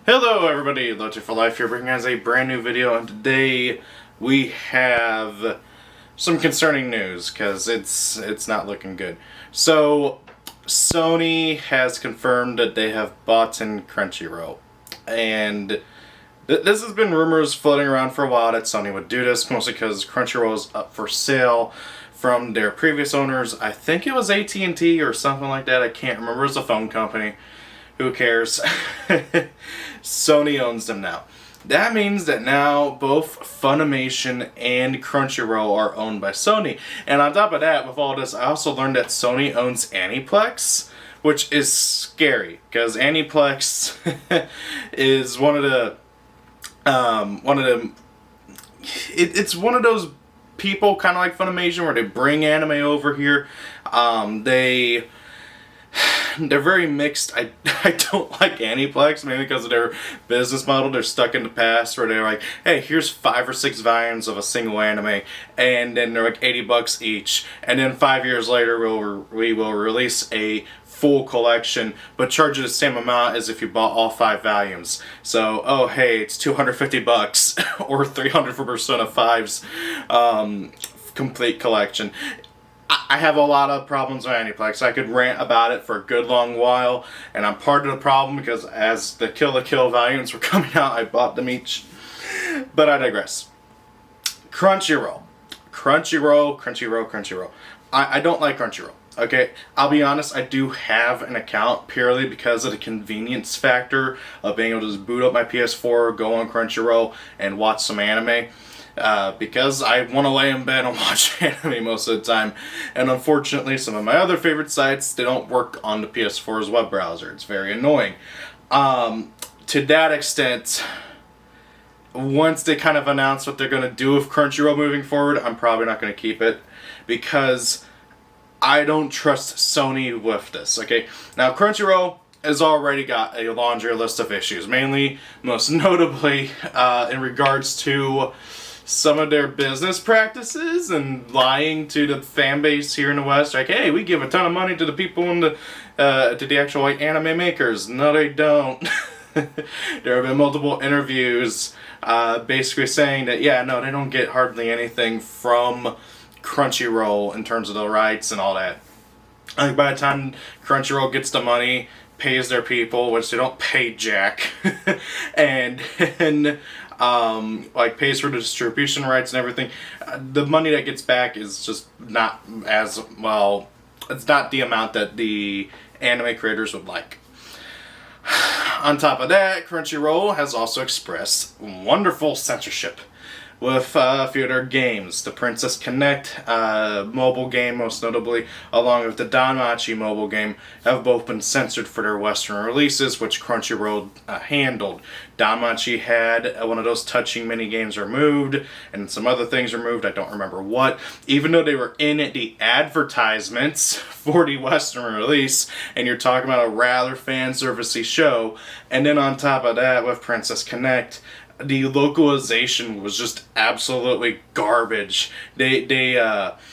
Hello everybody, Lotte for Life here, bringing us a brand new video, and today we have some concerning news, because it's not looking good. So, Sony has confirmed that they have bought in Crunchyroll, and this has been rumors floating around for a while that Sony would do this, mostly because Crunchyroll is up for sale from their previous owners. I think it was AT&T or something like that, I can't remember, it's a phone company. Who cares? Sony owns them now. That means that now both Funimation and Crunchyroll are owned by Sony. And on top of that, with all this, I also learned that Sony owns Aniplex, which is scary, because Aniplex is one of the it's one of those people, kind of like Funimation, where they bring anime over here. They're very mixed. I don't like Aniplex, mainly because of their business model. They're stuck in the past where they're like, hey, here's 5 or 6 volumes of a single anime, and then they're like $80 each, and then 5 years later we will release a full collection, but charge you the same amount as if you bought all 5 volumes. So, oh hey, it's $250 or $300 for Persona 5's complete collection. I have a lot of problems with Aniplex. I could rant about it for a good long while, and I'm part of the problem because as the Kill la Kill volumes were coming out, I bought them each. But I digress. Crunchyroll. I don't like Crunchyroll. Okay, I'll be honest, I do have an account purely because of the convenience factor of being able to just boot up my PS4, go on Crunchyroll, and watch some anime. Because I want to lay in bed and watch anime most of the time, and unfortunately some of my other favorite sites, they don't work on the PS4's web browser. It's very annoying. To that extent, once they kind of announce what they're going to do with Crunchyroll moving forward, I'm probably not going to keep it, because I don't trust Sony with this, okay? Now, Crunchyroll has already got a laundry list of issues, mainly, most notably, in regards to some of their business practices and lying to the fan base here in the West. Like, hey, we give a ton of money to the people in the to the actual anime makers. No, they don't. There have been multiple interviews basically saying that, yeah, no, they don't get hardly anything from Crunchyroll in terms of the rights and all that. Like, by the time Crunchyroll gets the money, pays their people, which they don't pay jack, and like pays for the distribution rights and everything, the money that gets back is just not as well. It's not the amount that the anime creators would like. On top of that, Crunchyroll has also expressed wonderful censorship with a few of their games. The Princess Connect mobile game, most notably, along with the Danmachi mobile game, have both been censored for their Western releases, which Crunchyroll handled. Danmachi had one of those touching mini-games removed, and some other things removed, I don't remember what, even though they were in the advertisements for the Western release, and you're talking about a rather fan-servicey show. And then on top of that, with Princess Connect, the localization was just absolutely garbage. They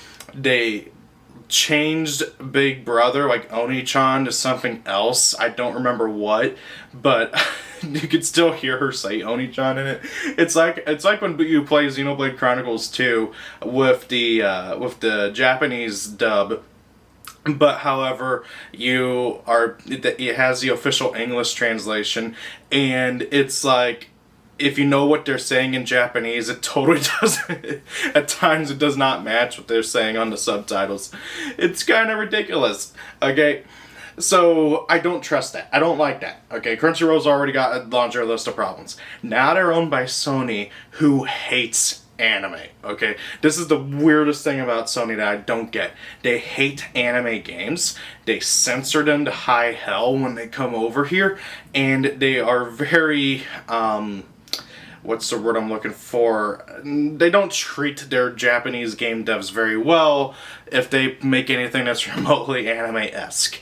changed Big Brother, like Oni-chan, to something else. I don't remember what, but you could still hear her say Oni-chan in it. It's like when you play Xenoblade Chronicles 2 with the Japanese dub. But however, it has the official English translation, and it's like, if you know what they're saying in Japanese, it totally doesn't. At times, it does not match what they're saying on the subtitles. It's kind of ridiculous. Okay, so I don't trust that. I don't like that. Okay, Crunchyroll's already got a laundry list of problems. Now they're owned by Sony, who hates anime. Okay, this is the weirdest thing about Sony that I don't get. They hate anime games. They censor them to high hell when they come over here, and they are very what's the word I'm looking for? They don't treat their Japanese game devs very well if they make anything that's remotely anime-esque.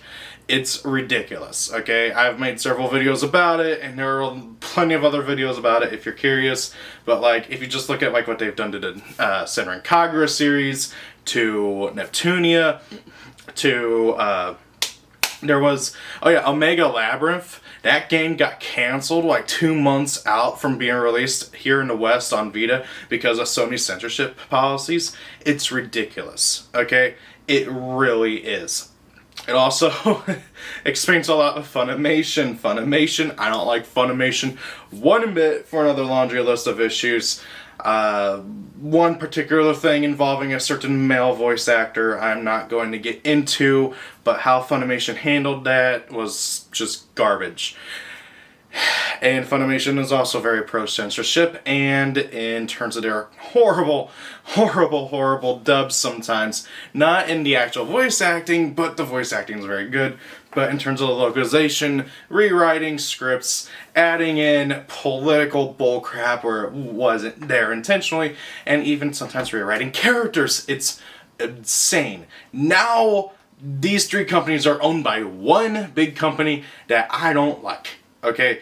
It's ridiculous, okay? I've made several videos about it, and there are plenty of other videos about it if you're curious, but like, if you just look at like what they've done to the Senran Kagura series, to Neptunia, to There was, oh yeah, Omega Labyrinth. That game got canceled like 2 months out from being released here in the West on Vita because of Sony censorship policies. It's ridiculous, okay? It really is. It also explains a lot of Funimation. Funimation, I don't like Funimation one bit for another laundry list of issues. One particular thing involving a certain male voice actor I'm not going to get into, but how Funimation handled that was just garbage. And Funimation is also very pro-censorship, and in terms of their horrible, horrible, horrible dubs sometimes, not in the actual voice acting, but the voice acting is very good, but in terms of the localization, rewriting scripts, adding in political bullcrap where it wasn't there intentionally, and even sometimes rewriting characters, it's insane. Now, these three companies are owned by one big company that I don't like. Okay,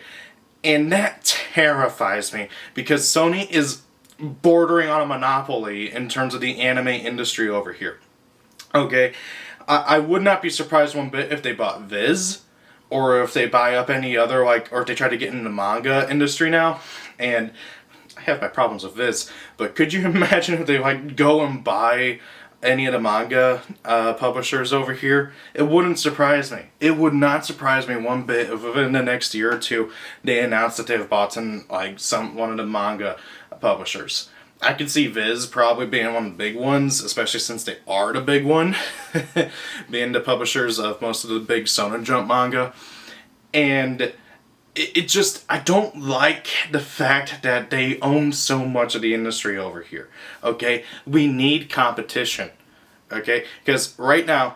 and that terrifies me because Sony is bordering on a monopoly in terms of the anime industry over here. Okay, I would not be surprised one bit if they bought Viz, or if they buy up any other, like, or if they try to get into the manga industry now. And I have my problems with Viz, but could you imagine if they like go and buy any of the manga publishers over here? It wouldn't surprise me. It would not surprise me one bit if within the next year or two they announce that they've bought some, like, one of the manga publishers. I could see Viz probably being one of the big ones, especially since they are the big one, being the publishers of most of the big Shonen Jump manga. And it just, I don't like the fact that they own so much of the industry over here, okay? We need competition, okay? Because right now,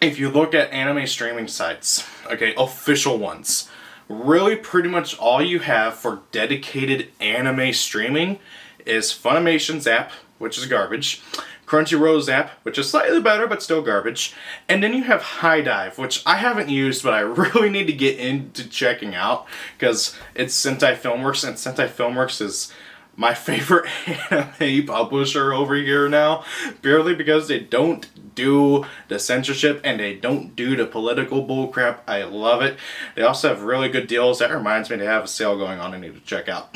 if you look at anime streaming sites, okay, official ones, really pretty much all you have for dedicated anime streaming is Funimation's app, which is garbage, Crunchyroll's app, which is slightly better but still garbage, and then you have HiDive, which I haven't used but I really need to get into checking out because it's Sentai Filmworks, and Sentai Filmworks is my favorite anime publisher over here now, purely because they don't do the censorship and they don't do the political bullcrap. I love it. They also have really good deals. That reminds me, they have a sale going on I need to check out.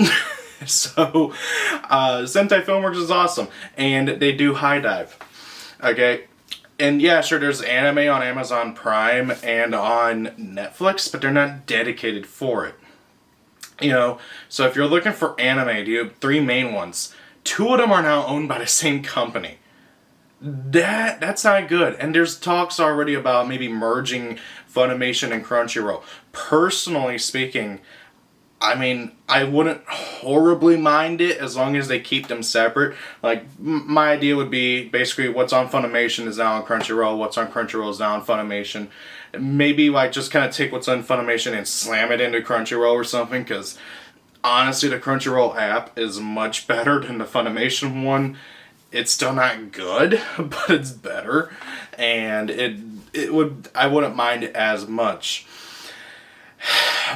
So, Sentai Filmworks is awesome, and they do HiDive, okay? And yeah, sure, there's anime on Amazon Prime and on Netflix, but they're not dedicated for it. You know, so if you're looking for anime, you have three main ones. Two of them are now owned by the same company. That's not good. And there's talks already about maybe merging Funimation and Crunchyroll. Personally speaking, I mean, I wouldn't horribly mind it as long as they keep them separate. Like, my idea would be basically what's on Funimation is now on Crunchyroll, what's on Crunchyroll is now on Funimation. Maybe, like, just kind of take what's on Funimation and slam it into Crunchyroll or something, because honestly, the Crunchyroll app is much better than the Funimation one. It's still not good, but it's better, and I wouldn't mind it as much.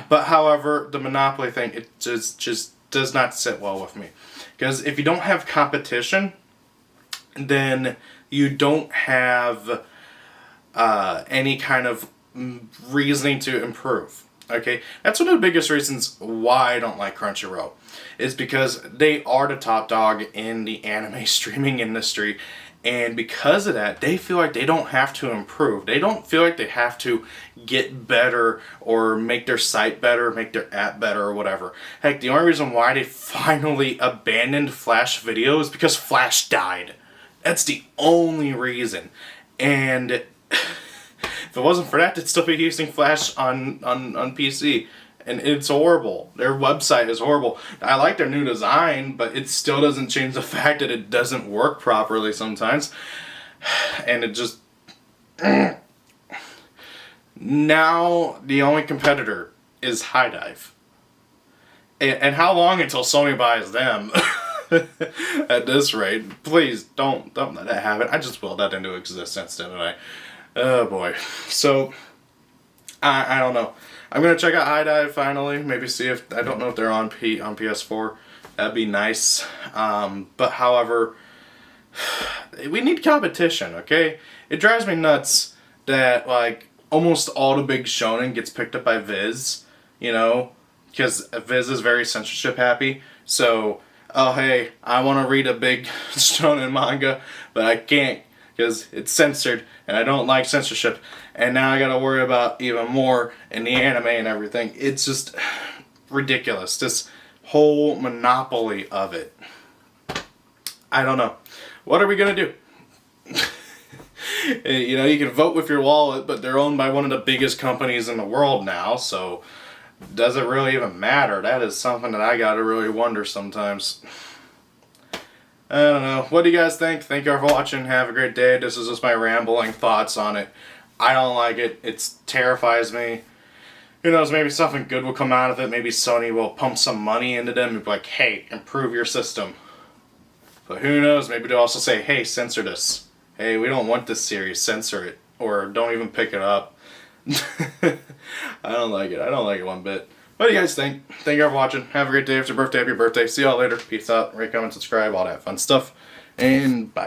But however, the monopoly thing, it just does not sit well with me. Because if you don't have competition, then you don't have any kind of reasoning to improve. Okay? That's one of the biggest reasons why I don't like Crunchyroll. Is because they are the top dog in the anime streaming industry. And because of that, they feel like they don't have to improve. They don't feel like they have to get better or make their site better, make their app better or whatever. Heck, the only reason why they finally abandoned Flash Video is because Flash died. That's the only reason. And if it wasn't for that, they'd still be using Flash on PC. And it's horrible. Their website is horrible. I like their new design, but it still doesn't change the fact that it doesn't work properly sometimes. And it just... Now, the only competitor is HiDive. And how long until Sony buys them? At this rate. Please, don't let that happen. I just willed that into existence, didn't I? Oh boy. So, I don't know. I'm going to check out HiDive finally. Maybe see if... I don't know if they're on PS4. That'd be nice. But however, we need competition, okay? It drives me nuts that, like, almost all the big shonen gets picked up by Viz, you know, because Viz is very censorship happy. So, oh hey, I want to read a big shonen manga, but I can't because it's censored and I don't like censorship. And now I gotta worry about even more in the anime and everything. It's just ridiculous. This whole monopoly of it. I don't know. What are we gonna do? You know, you can vote with your wallet, but they're owned by one of the biggest companies in the world now, so does it really even matter? That is something that I gotta really wonder sometimes. I don't know. What do you guys think? Thank you for watching. Have a great day. This is just my rambling thoughts on it. I don't like it. It terrifies me. Who knows, maybe something good will come out of it. Maybe Sony will pump some money into them and be like, hey, improve your system. But who knows, maybe they'll also say, hey, censor this. Hey, we don't want this series, censor it. Or don't even pick it up. I don't like it. I don't like it one bit. What do you guys think? Thank you for watching. Have a great day. If it's your birthday, happy birthday. See y'all later. Peace out. Rate, comment, subscribe, all that fun stuff. And bye.